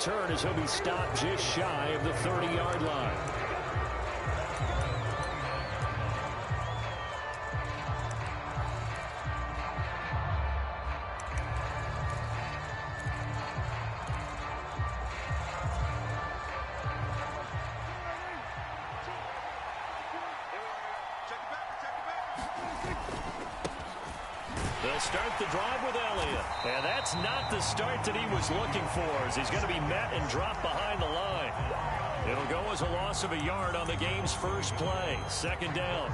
return as he'll be stopped just shy of the 30-yard line. They'll start the drive with Elliott. And that's not the start that he was looking for, as he's going to be met and dropped behind the line. It'll go as a loss of a yard on the game's first play. Second down.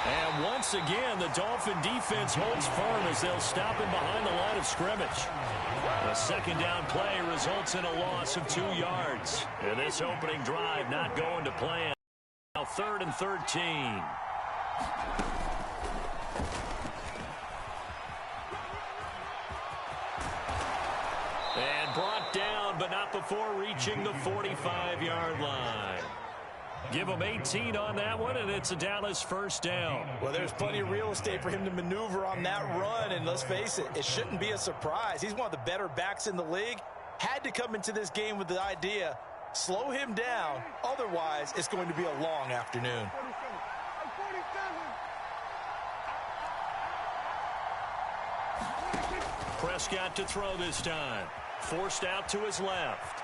And once again, the Dolphin defense holds firm as they'll stop him behind the line of scrimmage. A second down play results in a loss of 2 yards. And this opening drive not going to plan. Now 3rd and 13. And brought down, but not before reaching the 45-yard line. Give him 18 on that one, and it's a Dallas first down. Well, there's plenty of real estate for him to maneuver on that run, and let's face it, it shouldn't be a surprise. He's one of the better backs in the league. Had to come into this game with the idea, slow him down, otherwise it's going to be a long afternoon. Prescott to throw this time. Forced out to his left.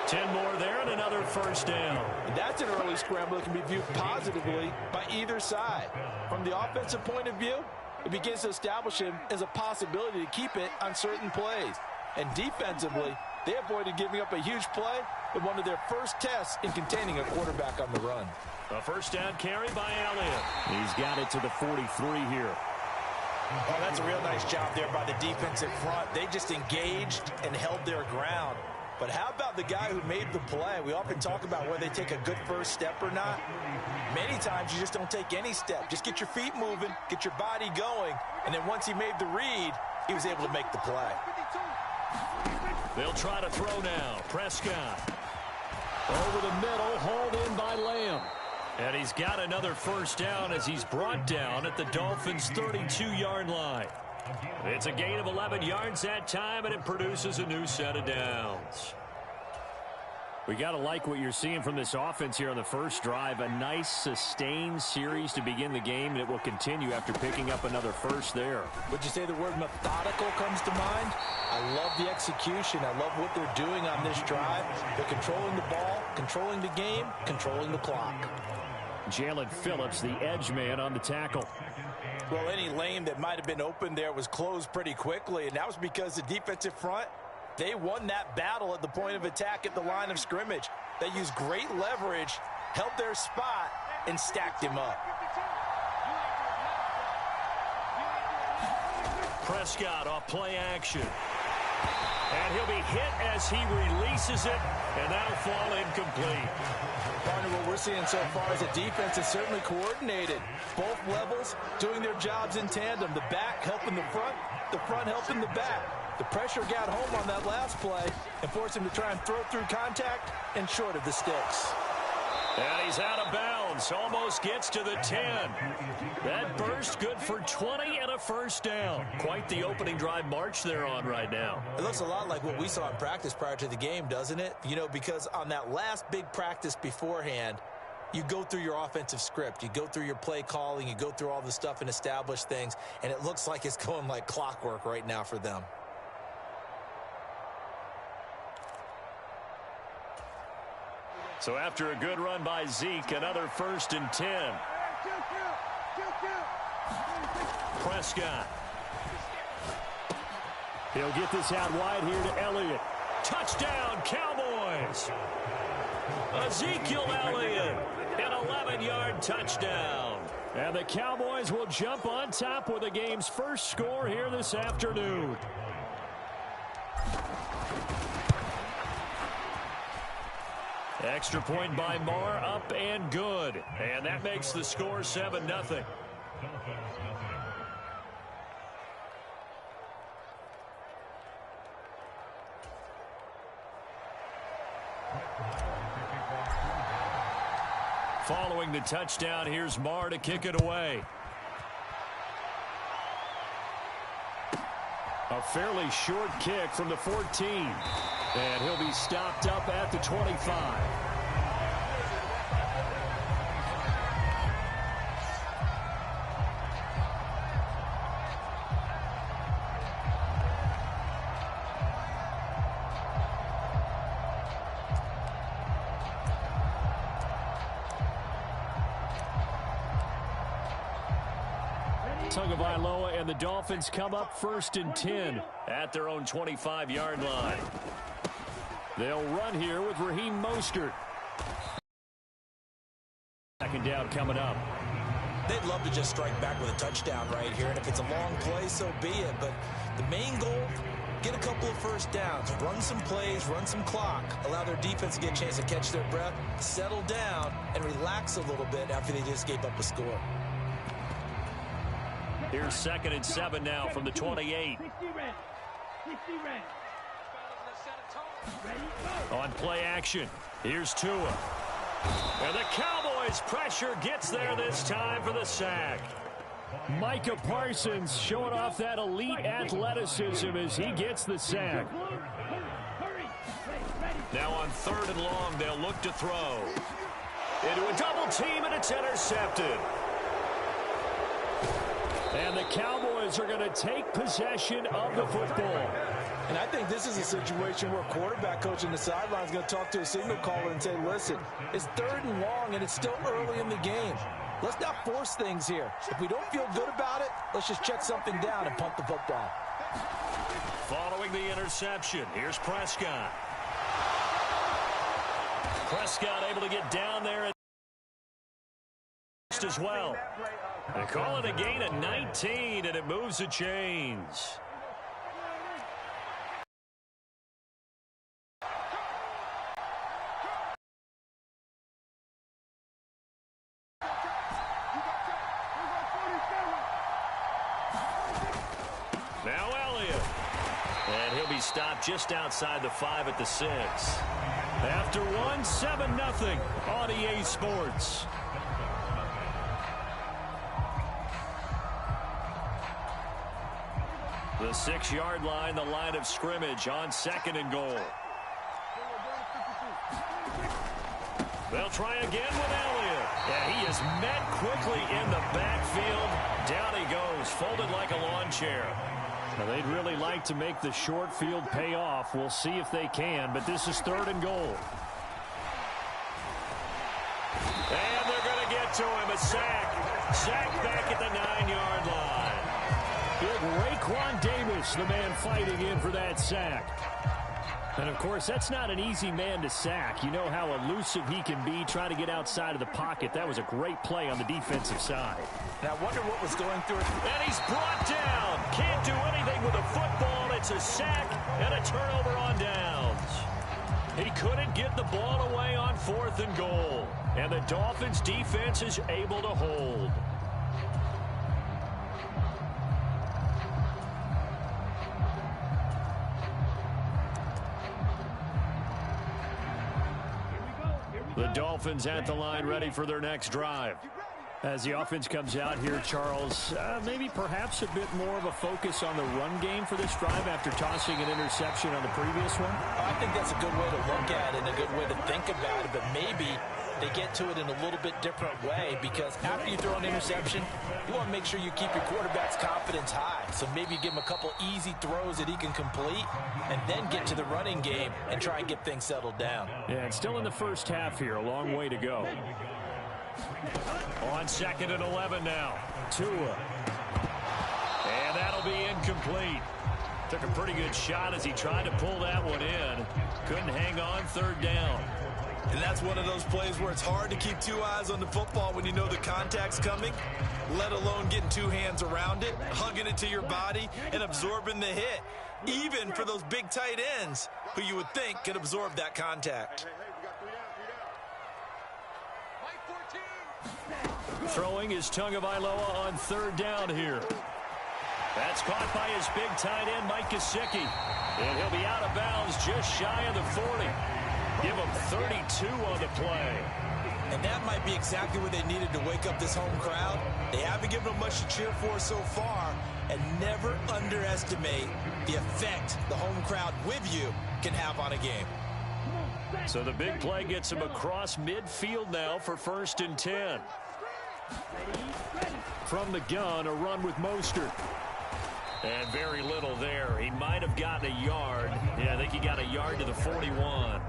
10 more there and another first down. That's an early scramble that can be viewed positively by either side. From the offensive point of view, it begins to establish him as a possibility to keep it on certain plays. And defensively, they avoided giving up a huge play in one of their first tests in containing a quarterback on the run. A first down carry by Elliott. He's got it to the 43 here. Oh, that's a real nice job there by the defensive front. They just engaged and held their ground. But how about the guy who made the play? We often talk about whether they take a good first step or not. Many times you just don't take any step. Just get your feet moving, get your body going, and then once he made the read, he was able to make the play. They'll try to throw now. Prescott. Over the middle, hauled in by Lamb. And he's got another first down as he's brought down at the Dolphins' 32-yard line. It's a gain of 11 yards that time, and it produces a new set of downs. We got to like what you're seeing from this offense here on the first drive. A nice, sustained series to begin the game, and it will continue after picking up another first there. Would you say the word methodical comes to mind? I love the execution. I love what they're doing on this drive. They're controlling the ball, controlling the game, controlling the clock. Jalen Phillips, the edge man on the tackle. Well, any lane that might have been open there was closed pretty quickly, and that was because the defensive front, they won that battle at the point of attack at the line of scrimmage. They used great leverage, held their spot, and stacked him up. Prescott off play action. And he'll be hit as he releases it, and that'll fall incomplete. Partner, what we're seeing so far is the defense is certainly coordinated. Both levels doing their jobs in tandem. The back helping the front helping the back. The pressure got home on that last play and forced him to try and throw through contact and short of the sticks. And he's out of bounds. Almost gets to the 10. That burst good for 20 and a first down. Quite the opening drive march they're on right now. It looks a lot like what we saw in practice prior to the game, doesn't it? You know, because on that last big practice beforehand, you go through your offensive script. You go through your play calling. You go through all the stuff and establish things. And it looks like it's going like clockwork right now for them. So after a good run by Zeke, another 1st and 10. Prescott. He'll get this out wide here to Elliott. Touchdown, Cowboys. Ezekiel Elliott, an 11-yard touchdown. And the Cowboys will jump on top with the game's first score here this afternoon. Extra point by Marr, up and good. And that makes the score 7-0. Following the touchdown, here's Marr to kick it away. A fairly short kick from the 14. And he'll be stopped up at the 25. Tagovailoa and the Dolphins come up 1st and 10 at their own 25-yard line. They'll run here with Raheem Mostert. 2nd down coming up. They'd love to just strike back with a touchdown right here, and if it's a long play, so be it. But the main goal, get a couple of first downs, run some plays, run some clock, allow their defense to get a chance to catch their breath, settle down, and relax a little bit after they just gave up a score. Here's 2nd and 7 now from the 28. On play action, here's Tua. And the Cowboys' pressure gets there this time for the sack. Micah Parsons showing off that elite athleticism as he gets the sack. Now on 3rd and long, they'll look to throw. Into a double team, and it's intercepted. And the Cowboys are going to take possession of the football. And I think this is a situation where a quarterback coach on the sideline is going to talk to a signal caller and say, listen, it's 3rd and long, and it's still early in the game. Let's not force things here. If we don't feel good about it, let's just check something down and punt the football. Following the interception, here's Prescott. Prescott able to get down there as well. They call it a gain of 19, and it moves the chains. Now Elliott. And he'll be stopped just outside the 5 at the 6. After one, 7-0 on EA Sports. The 6-yard line, the line of scrimmage on 2nd and goal. They'll try again with Elliott. Yeah, he is met quickly in the backfield. Down he goes, folded like a lawn chair. Now, they'd really like to make the short field pay off. We'll see if they can, but this is 3rd and goal. And they're going to get to him, a sack. Sack back at the 9-yard line. Big Raekwon Davis, the man fighting in for that sack. And, of course, that's not an easy man to sack. You know how elusive he can be trying to get outside of the pocket. That was a great play on the defensive side. And I wonder what was going through it. And he's brought down. Can't do anything with a football. It's a sack and a turnover on downs. He couldn't get the ball away on 4th and goal. And the Dolphins' defense is able to hold. The Dolphins at the line ready for their next drive. As the offense comes out here, Charles, maybe perhaps a bit more of a focus on the run game for this drive after tossing an interception on the previous one? I think that's a good way to look at it and a good way to think about it, but maybe they get to it in a little bit different way, because after you throw an interception, you want to make sure you keep your quarterback's confidence high. So maybe give him a couple easy throws that he can complete and then get to the running game and try and get things settled down. Yeah, it's still in the first half here. A long way to go. On 2nd and 11 now. Tua. And that'll be incomplete. Took a pretty good shot as he tried to pull that one in. Couldn't hang on, 3rd down. And that's one of those plays where it's hard to keep 2 eyes on the football when you know the contact's coming, let alone getting 2 hands around it, hugging it to your body, and absorbing the hit, even for those big tight ends who you would think could absorb that contact. Throwing is Tagovailoa on 3rd down here. That's caught by his big tight end, Mike Gesicki. And he'll be out of bounds just shy of the 40. Give them 32 on the play. And that might be exactly what they needed to wake up this home crowd. They haven't given them much to cheer for so far, and never underestimate the effect the home crowd with you can have on a game. So the big play gets him across midfield now for 1st and 10. From the gun, a run with Mostert. And very little there. He might have gotten a yard. Yeah, I think he got a yard to the 41.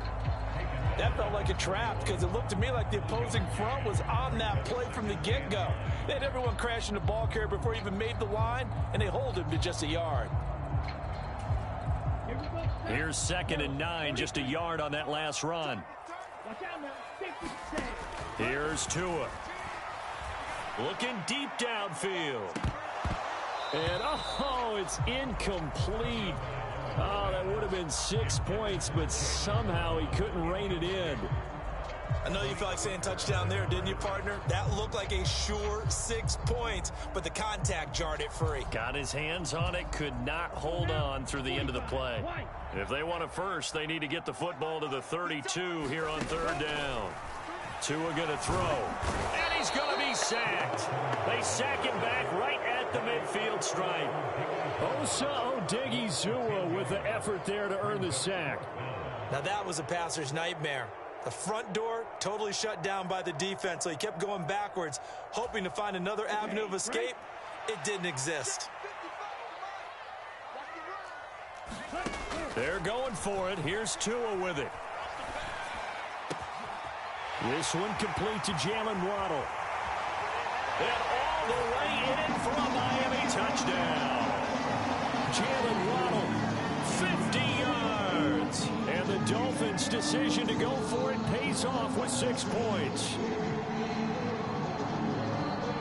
That felt like a trap because it looked to me like the opposing front was on that play from the get-go. They had everyone crashing the ball carrier before he even made the line, and they hold him to just a yard. Here's 2nd and 9, just a yard on that last run. Here's Tua. Looking deep downfield. And, oh, it's incomplete. Oh, that would have been 6 points, but somehow he couldn't rein it in. I know you felt like saying touchdown there, didn't you, partner? That looked like a sure 6 points, but the contact jarred it free. Got his hands on it, could not hold on through the end of the play. If they want it first, they need to get the football to the 32 here on 3rd down. Tua going to throw, and he's going to be sacked. They sack him back right at the midfield stripe. Osa Odighizuwa with the effort there to earn the sack. Now that was a passer's nightmare. The front door totally shut down by the defense, so he kept going backwards, hoping to find another avenue of escape. It didn't exist. They're going for it. Here's Tua with it. This one complete to Jalen Waddle. And all the way in for a Miami touchdown. Jalen Waddle, 50 yards. And the Dolphins' decision to go for it pays off with 6 points.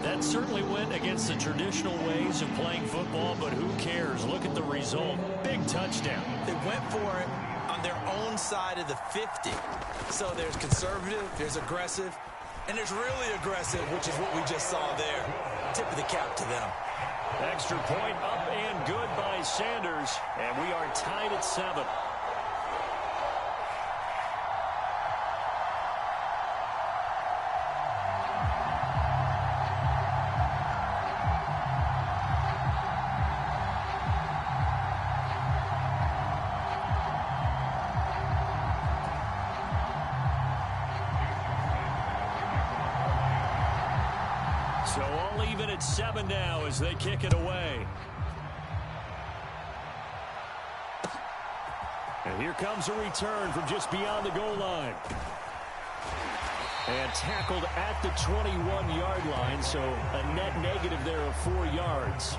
That certainly went against the traditional ways of playing football, but who cares? Look at the result. Big touchdown. They went for it on their own side of the 50. So there's conservative, there's aggressive, and there's really aggressive, which is what we just saw there. Tip of the cap to them. Extra point up and good by Sanders, and we are tied at 7. So all even at 7 now as they kick it away. And here comes a return from just beyond the goal line. And tackled at the 21-yard line, so a net negative there of 4 yards.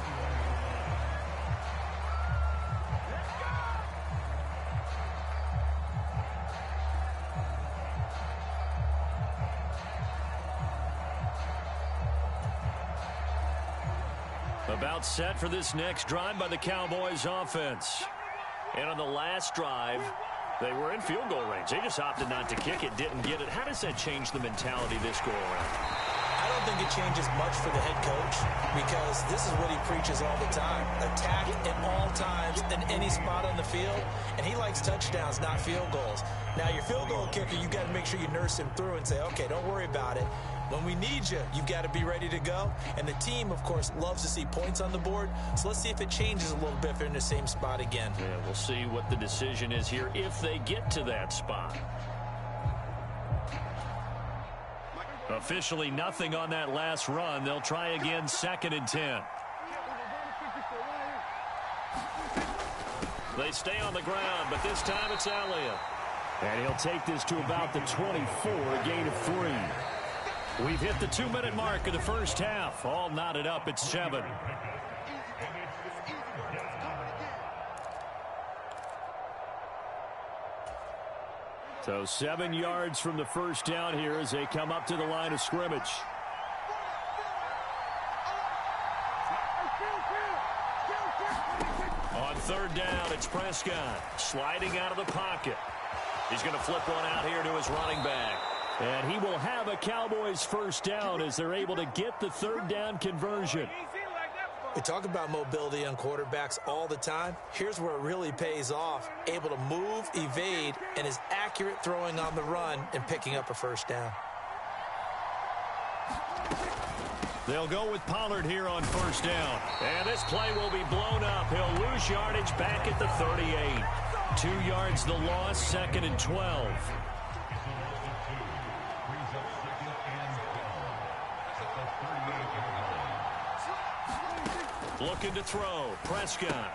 About set for this next drive by the Cowboys offense. And on the last drive, they were in field goal range. They just opted not to kick it, didn't get it. How does that change the mentality this go around? I don't think it changes much for the head coach because this is what he preaches all the time. Attack at all times in any spot on the field, and he likes touchdowns, not field goals. Now, your field goal kicker, you've got to make sure you nurse him through and say, okay, don't worry about it. When we need you, you've got to be ready to go. And the team, of course, loves to see points on the board. So let's see if it changes a little bit if they're in the same spot again. Yeah, we'll see what the decision is here if they get to that spot. Officially nothing on that last run. They'll try again 2nd and 10. They stay on the ground, but this time it's Elliott. And he'll take this to about the 24, a gain of 3. We've hit the 2-minute mark of the first half. All knotted up at 7. So 7 yards from the first down here as they come up to the line of scrimmage. On 3rd down, it's Prescott sliding out of the pocket. He's going to flip one out here to his running back. And he will have a Cowboys first down as they're able to get the 3rd down conversion. We talk about mobility on quarterbacks all the time. Here's where it really pays off. Able to move, evade, and is accurate throwing on the run and picking up a first down. They'll go with Pollard here on first down. And this play will be blown up. He'll lose yardage back at the 38. 2 yards the loss, 2nd and 12. Looking to throw. Prescott.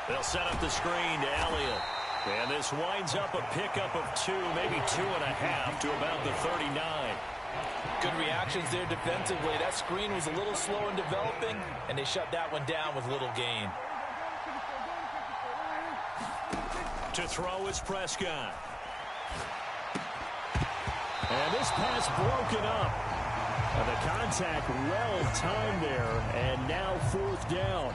They'll set up the screen to Elliott. And this winds up a pickup of 2, maybe 2.5 to about the 39. Good reactions there defensively. That screen was a little slow in developing, and they shut that one down with little gain. To throw is Prescott. And this pass broken up. And the contact well timed there, and now 4th down.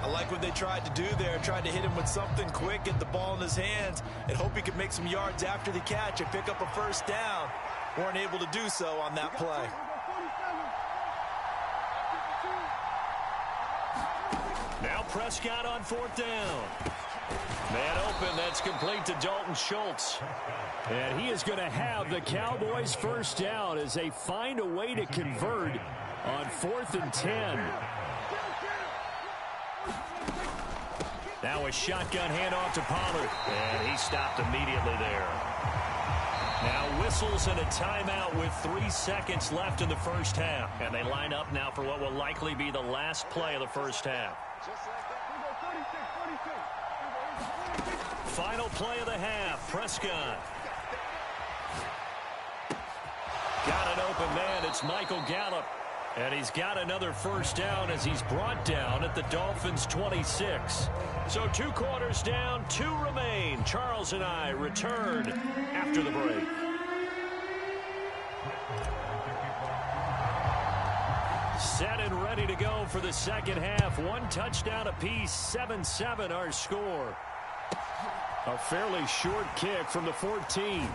I like what they tried to do there. Tried to hit him with something quick, get the ball in his hands, and hope he could make some yards after the catch and pick up a first down. Weren't able to do so on that play. Now Prescott on 4th down. Man open, that's complete to Dalton Schultz. And he is going to have the Cowboys first down as they find a way to convert on 4th and 10. Now a shotgun handoff to Pollard. And he stopped immediately there. Now whistles and a timeout with 3 seconds left in the first half. And they line up now for what will likely be the last play of the first half. Final play of the half. Prescott. Got an open man. It's Michael Gallup. And he's got another first down as he's brought down at the Dolphins' 26. So 2 quarters down, 2 remain. Charles and I return after the break. Set and ready to go for the second half. 1 touchdown apiece, 7-7 our score. A fairly short kick from the 14.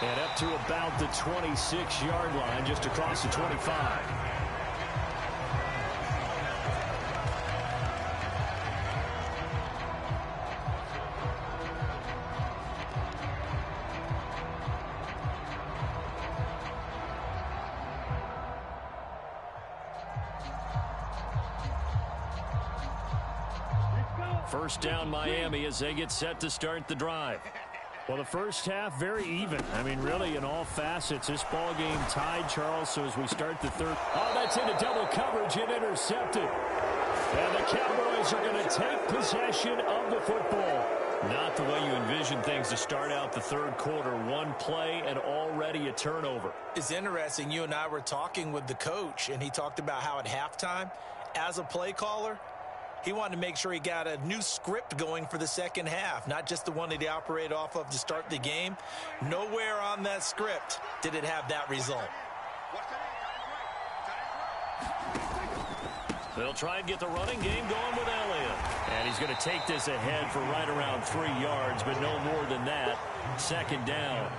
And up to about the 26-yard line, just across the 25. First down Miami as they get set to start the drive. Well, the first half, very even. I mean, really, in all facets, this ball game tied, Charles. So as we start the third, oh, that's into double coverage and intercepted. And the Cowboys are going to take possession of the football. Not the way you envision things to start out the third quarter. 1 play and already a turnover. It's interesting. You and I were talking with the coach, and he talked about how at halftime, as a play caller, he wanted to make sure he got a new script going for the second half, not just the one that he operated off of to start the game. Nowhere on that script did it have that result. They'll try and get the running game going with Elliott. And he's going to take this ahead for right around 3 yards, but no more than that. Second down.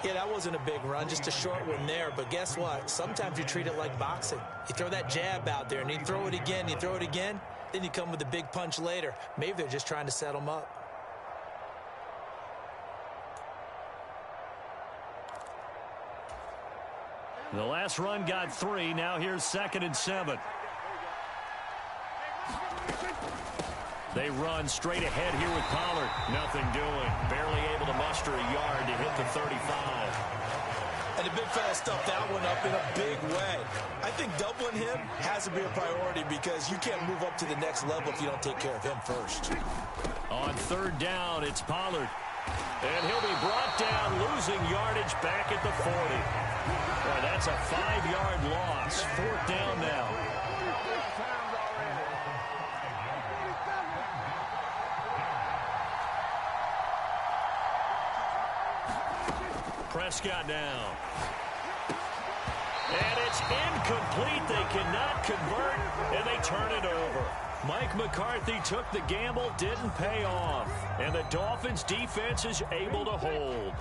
Yeah, that wasn't a big run, just a short one there. But guess what? Sometimes you treat it like boxing. You throw that jab out there, and you throw it again, you throw it again. Then you come with a big punch later. Maybe they're just trying to set them up. The last run got 3. Now here's 2nd and 7. They run straight ahead here with Pollard. Nothing doing. Barely able to muster a yard to hit the 35. And the big fella stuffed that one up in a big way. I think doubling him has to be a priority because you can't move up to the next level if you don't take care of him first. On 3rd down, it's Pollard. And he'll be brought down, losing yardage back at the 40. Boy, that's a 5-yard loss. 4th down now. Prescott now. And it's incomplete. They cannot convert, and they turn it over. Mike McCarthy took the gamble, didn't pay off. And the Dolphins defense is able to hold.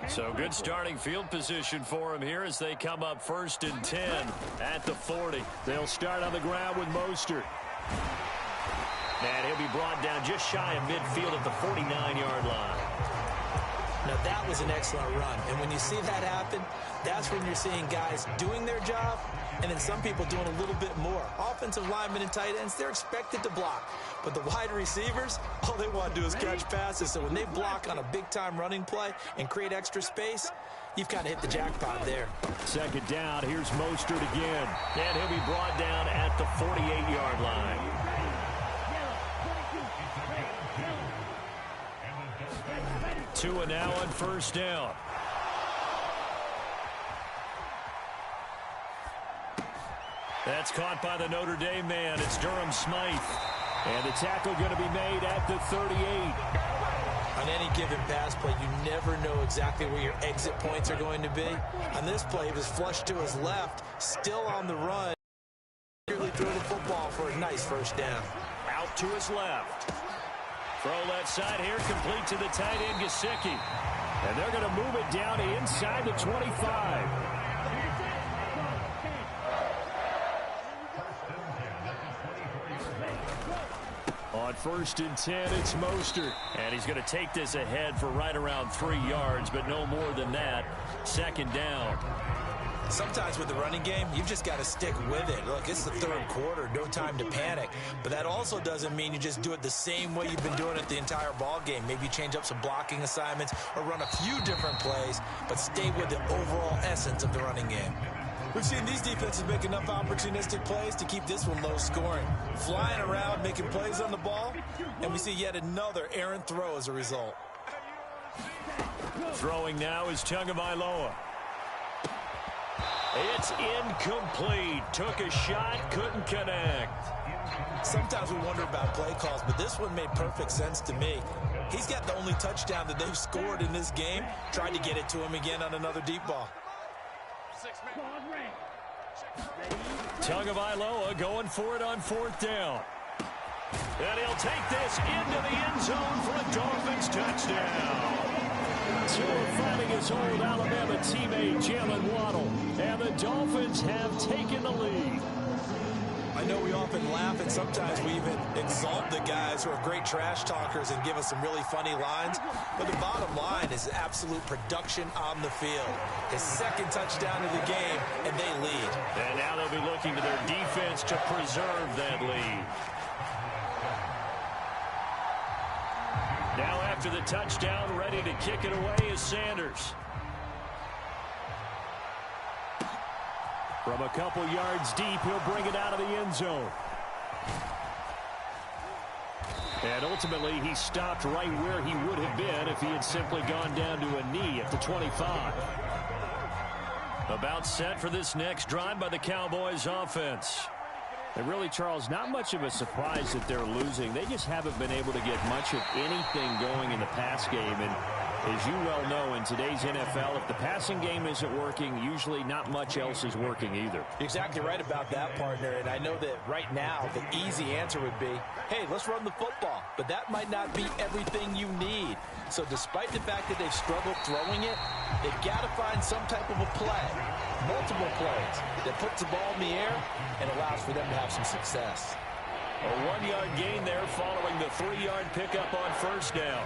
So good starting field position for him here as they come up 1st and 10 at the 40. They'll start on the ground with Mostert. And he'll be brought down just shy of midfield at the 49-yard line. Now, that was an excellent run. And when you see that happen, that's when you're seeing guys doing their job and then some people doing a little bit more. Offensive linemen and tight ends, they're expected to block. But the wide receivers, all they want to do is catch passes. So when they block on a big-time running play and create extra space, you've kind of hit the jackpot there. 2nd down, here's Mostert again. And he'll be brought down at the 48-yard line. 2 and now on 1st down. That's caught by the Notre Dame man. It's Durham Smythe. And the tackle going to be made at the 38. On any given pass play, you never know exactly where your exit points are going to be. On this play, he was flushed to his left, still on the run. Clearly throw the football for a nice 1st down. Out to his left. Throw left side here, complete to the tight end, Gesicki. And they're going to move it down to inside the 25. On 1st and 10, it's Mostert. And he's going to take this ahead for right around 3 yards, but no more than that. 2nd down. Sometimes with the running game, you've just got to stick with it. Look, it's the 3rd quarter, no time to panic. But that also doesn't mean you just do it the same way you've been doing it the entire ball game. Maybe you change up some blocking assignments or run a few different plays, but stay with the overall essence of the running game. We've seen these defenses make enough opportunistic plays to keep this one low scoring. Flying around, making plays on the ball, and we see yet another errant throw as a result. Throwing now is Tagovailoa. It's incomplete. Took a shot, couldn't connect. Sometimes we wonder about play calls, but this one made perfect sense to me. He's got the only touchdown that they've scored in this game. Tried to get it to him again on another deep ball. Tagovailoa going for it on 4th down. And he'll take this into the end zone for a Dolphins touchdown. Tua finding his old Alabama teammate Jalen Waddle. And the Dolphins have taken the lead. I know we often laugh and sometimes we even exalt the guys who are great trash talkers and give us some really funny lines. But the bottom line is absolute production on the field. His 2nd touchdown of the game, and they lead. And now they'll be looking to their defense to preserve that lead. Now after the touchdown, ready to kick it away is Sanders. From a couple yards deep, he'll bring it out of the end zone. And ultimately, he stopped right where he would have been if he had simply gone down to a knee at the 25. About set for this next drive by the Cowboys offense. And really, Charles, not much of a surprise that they're losing. They just haven't been able to get much of anything going in the pass game. And as you well know, in today's NFL, if the passing game isn't working, usually not much else is working either. You're exactly right about that, partner. And I know that right now the easy answer would be, hey, let's run the football. But that might not be everything you need. So despite the fact that they've struggled throwing it, they've got to find some type of a play, multiple plays, that puts the ball in the air and allows for them to have some success. A 1-yard gain there following the 3-yard pickup on 1st down.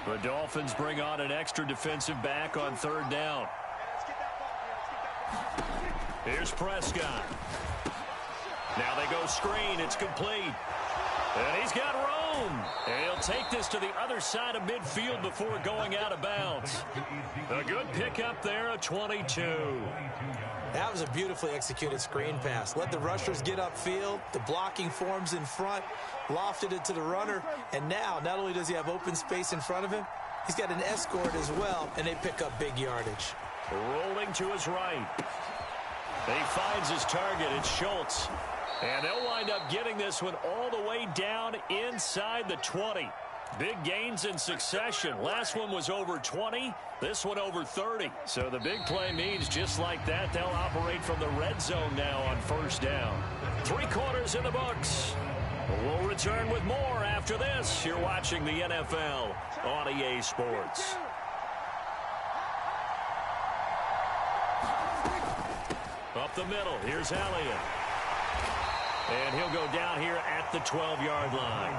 The Dolphins bring on an extra defensive back on 3rd down. Here's Prescott. Now they go screen. It's complete. And he's got room. And he'll take this to the other side of midfield before going out of bounds. A good pickup there, a 22. That was a beautifully executed screen pass. Let the rushers get upfield. The blocking forms in front. Lofted it to the runner. And now, not only does he have open space in front of him, he's got an escort as well, and they pick up big yardage. Rolling to his right. He finds his target. It's Schultz. And they'll wind up getting this one all the way down inside the 20. Big gains in succession. Last one was over 20. This one over 30. So the big play means just like that, they'll operate from the red zone now on 1st down. 3 quarters in the books. We'll return with more after this. You're watching the NFL on EA Sports. Up the middle, here's Elliott. And he'll go down here at the 12-yard line.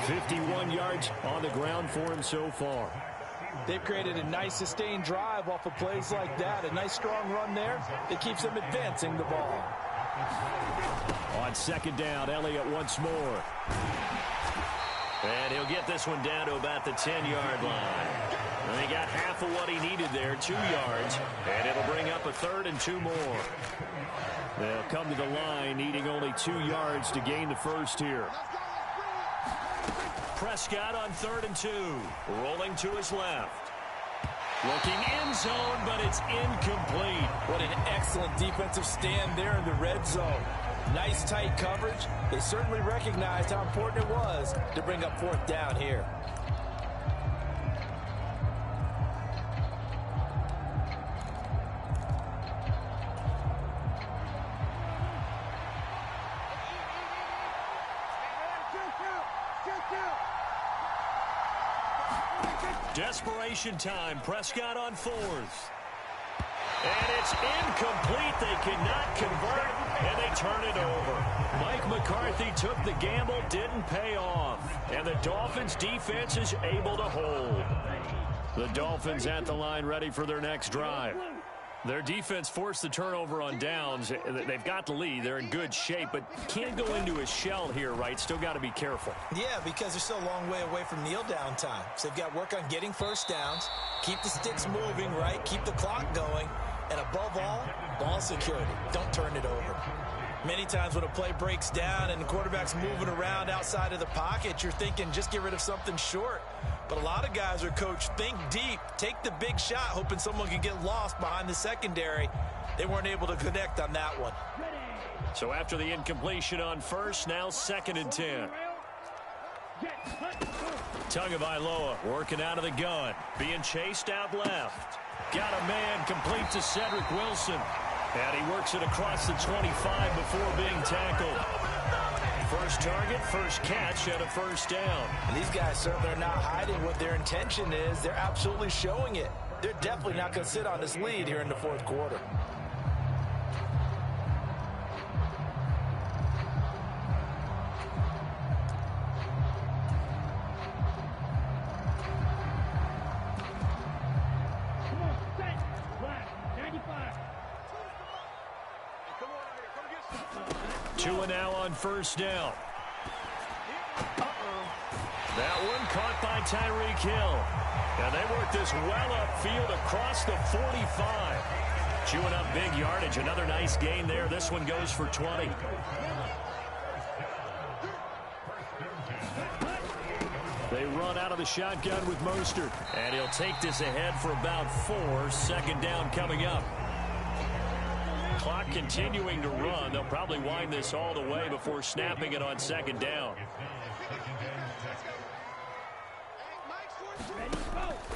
51 yards on the ground for him so far. They've created a nice sustained drive off of plays like that. A nice strong run there that keeps them advancing the ball. On second down, Elliott once more. And he'll get this one down to about the 10-yard line. And he got half of what he needed there, 2 yards. And it'll bring up a 3rd and 2 more. They'll come to the line needing only 2 yards to gain the first here. Prescott on 3rd and 2. Rolling to his left. Looking end zone, but it's incomplete. What an excellent defensive stand there in the red zone. Nice tight coverage. They certainly recognized how important it was to bring up 4th down here. Desperation time. Prescott on 4th. And it's incomplete. They cannot convert, and they turn it over. Mike McCarthy took the gamble, didn't pay off. And the Dolphins' defense is able to hold. The Dolphins at the line ready for their next drive. Their defense forced the turnover on downs. They've got the lead. They're in good shape, but can't go into a shell here, right? Still got to be careful. Yeah, because they're still a long way away from kneel down time. So they've got to work on getting first downs, keep the sticks moving, right? Keep the clock going. And above all, ball security. Don't turn it over. Many times when a play breaks down and the quarterback's moving around outside of the pocket, you're thinking just get rid of something short. But a lot of guys are coached, think deep, take the big shot, hoping someone can get lost behind the secondary. They weren't able to connect on that one. So after the incompletion on 1st, now 2nd and 10. Tagovailoa working out of the gun, being chased out left. Got a man complete to Cedric Wilson. And he works it across the 25 before being tackled. First target, first catch, and a 1st down. And these guys certainly are not hiding what their intention is. They're absolutely showing it. They're definitely not going to sit on this lead here in the 4th quarter. Tua now on 1st down. That one caught by Tyreek Hill. And they work this well upfield across the 45. Chewing up big yardage. Another nice gain there. This one goes for 20. They run out of the shotgun with Mostert. And he'll take this ahead for about 4. 2nd down coming up. Clock continuing to run. They'll probably wind this all the way before snapping it on 2nd down.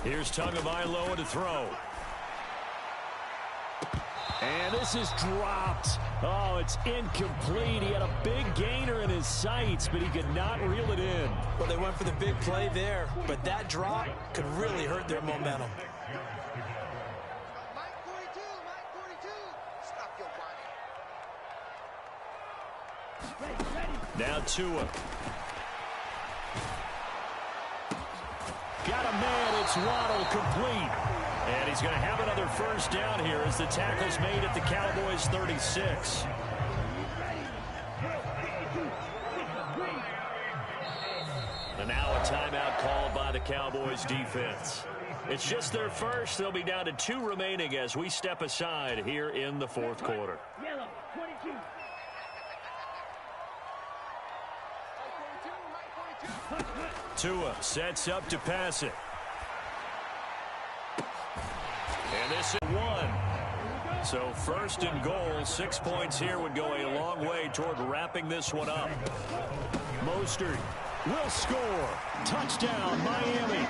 Here's Tagovailoa to throw. And this is dropped. Oh, it's incomplete. He had a big gainer in his sights, but he could not reel it in. Well, they went for the big play there, but that drop could really hurt their momentum. Now Tua. Got a man. It's Waddle complete. And he's going to have another 1st down here as the tackle's made at the Cowboys' 36. And now a timeout called by the Cowboys defense. It's just their first. They'll be down to 2 remaining as we step aside here in the 4th quarter. Yellow, 22. Tua sets up to pass it. And this is 1. So 1st and goal, 6 points here would go a long way toward wrapping this one up. Mostert will score. Touchdown, Miami.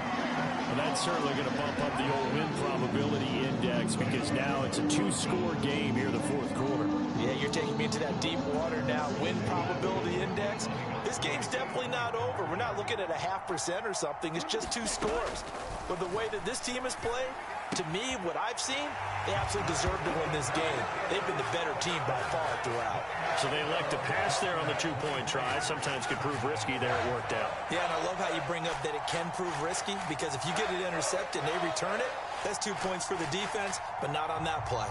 Well, that's certainly going to bump up the old win probability index because now it's a two-score game here in the fourth quarter. Yeah, you're taking me into that deep water now. Win probability index. This game's definitely not over. We're not looking at a 0.5% or something. It's just 2 scores. But the way that this team has played, to me, what I've seen, they absolutely deserve to win this game. They've been the better team by far throughout. So they elect to pass there on the two-point try. Sometimes could prove risky. There it worked out. Yeah, and I love how you bring up that it can prove risky because if you get it intercepted and they return it, that's 2 points for the defense, but not on that play.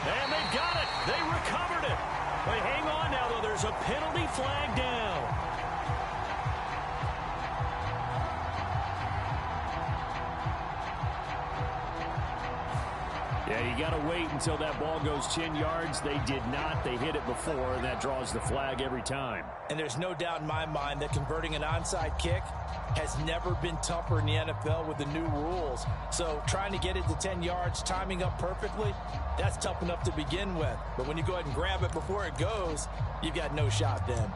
And they've got it. They recovered it. They hang on now, though. There's a penalty flag down. Yeah, you got to wait until that ball goes 10 yards. They did not. They hit it before, and that draws the flag every time. And there's no doubt in my mind that converting an onside kick has never been tougher in the NFL with the new rules. So trying to get it to 10 yards, timing up perfectly, that's tough enough to begin with. But when you go ahead and grab it before it goes, you've got no shot then.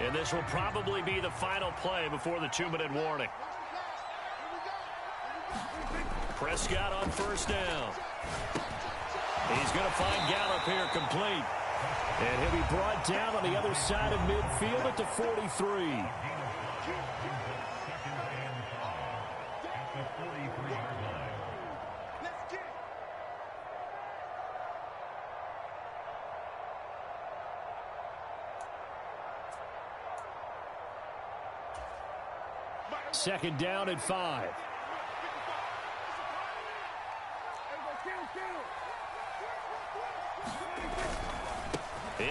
And this will probably be the final play before the 2-minute warning. Prescott on first down. He's going to find Gallup here complete. And he'll be brought down on the other side of midfield at the 43. Second down and 5.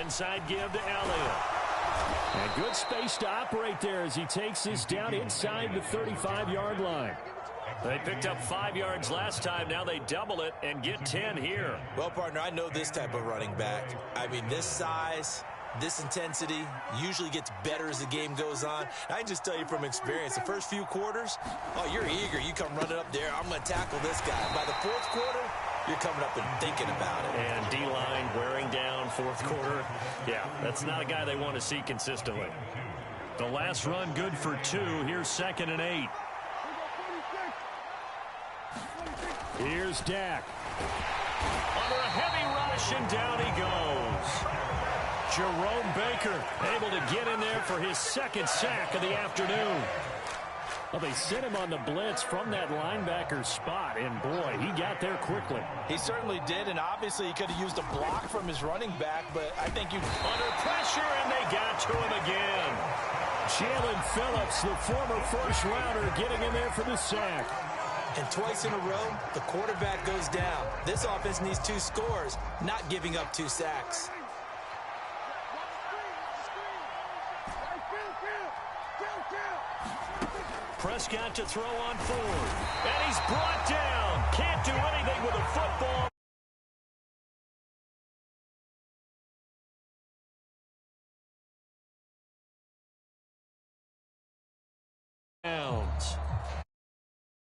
Inside give to Elliott. And good space to operate there as he takes this down inside the 35-yard line. They picked up 5 yards last time. Now they double it and get 10 here. Well, partner, I know this type of running back. I mean, this size, this intensity usually gets better as the game goes on. I can just tell you from experience, the first few quarters, oh, you're eager. You come running up there. I'm going to tackle this guy. By the fourth quarter, you're coming up and thinking about it. And D-line wearing down fourth quarter. Yeah, that's not a guy they want to see consistently. The last run good for 2. Here's 2nd and 8. Here's Dak. Under a heavy rush, and down he goes. Jerome Baker able to get in there for his 2nd sack of the afternoon. Well, they sent him on the blitz from that linebacker spot, and boy, he got there quickly. He certainly did, and obviously he could have used a block from his running back, but I think you... Under pressure, and they got to him again. Jalen Phillips, the former first-rounder, getting in there for the sack. And twice in a row, the quarterback goes down. This offense needs 2 scores, not giving up 2 sacks. Prescott to throw on 4. And he's brought down. Can't do anything with a football. Downs.